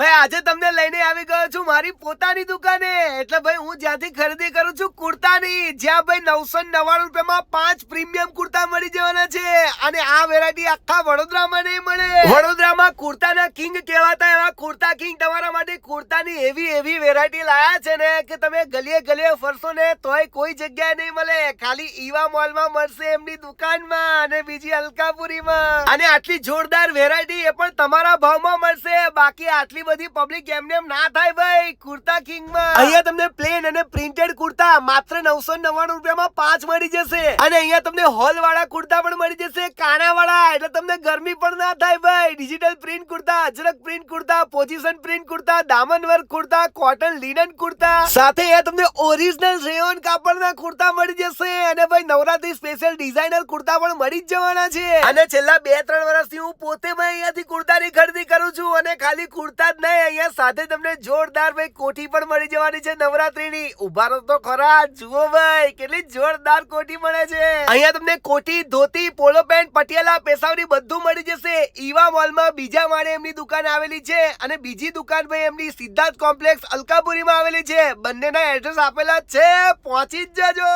ભાઈ આજે તમને લઈને આવી ગયો છું મારી પોતાની દુકાને. એટલે ભાઈ હું જ્યાંથી ખરીદી કરું છું કુર્તાની, જ્યાં ભાઈ 999 રૂપિયામાં 5 પ્રીમિયમ કુર્તા મળી જવાના છે. અને આ વેરાયટી આખા વડોદરામાં નહીં મળે. વડોદરામાં કુર્તાના કિંગ કહેવાતા એવા કુર્તા કિંગ તમારા માટે કુર્તાની એવી વેરાયટી લાયા છે ને કે તમે ગલીએ ફરશો ને તોય કોઈ જગ્યાએ નહીં મળે. ખાલી ઈવા મોલમાં મળશે, એમની દુકાનમાં, અને બીજી અલકાપુરીમાં. અને આટલી જોરદાર વેરાયટી એ પણ તમારા ભાવમાં મળશે. બાકી આટલી બધી પબ્લિક એમને એમ ના થાય ભાઈ કુર્તા કિંગમાં. અહીંયા તમને પ્લેન અને પ્રિન્ટેડ કુર્તા માત્ર 999 રૂપિયામાં 5 મળી જશે. અને અહીંયા તમને હોલ વાળા કુર્તા પણ મળી જશે, કાણા વાળા, એટલે તમને ગરમી પણ ના થાય ભાઈ. Digital print kurta, Ajrak print kurta, position print kurta, દામન work kurta, cotton linen kurta, સાથે અહીંયા તમને ઓરિજિનલ રેયોન કાપડના કુર્તા મળી જશે. અને ભાઈ નવરાત્રી સ્પેશિયલ ડિઝાઇનર કુર્તા પણ મળી જ જવાના છે. અને છેલ્લા 2-3 વર્ષથી હું પોતે ભાઈ અહીંયાથી કુર્તાની ખરીદી કરું છું. અને ખાલી કુર્તા જ નહીં, અહીંયા સાથે તમને જોરદાર ભાઈ કોટી પણ મળી જવાની છે નવરાત્રીની. ઉભા રહો તો ખરા, જુઓ ભાઈ કેટલી જોરદાર કોટી મળે છે. અહીંયા તમને કોટી, ધોતી, પોલો પેન્ટ, પટિયાલા, પેશાવરી બધું મળી જશે. ઈવા મોલમાં બીજા માળે એમની દુકાન આવેલી છે. અને બીજી દુકાન ભાઈ એમની સિદ્ધાર્થ કોમ્પ્લેક્સ અલકાપુરીમાં આવેલી છે. બંનેના એડ્રેસ આપેલા છે, પહોંચી જ જજો.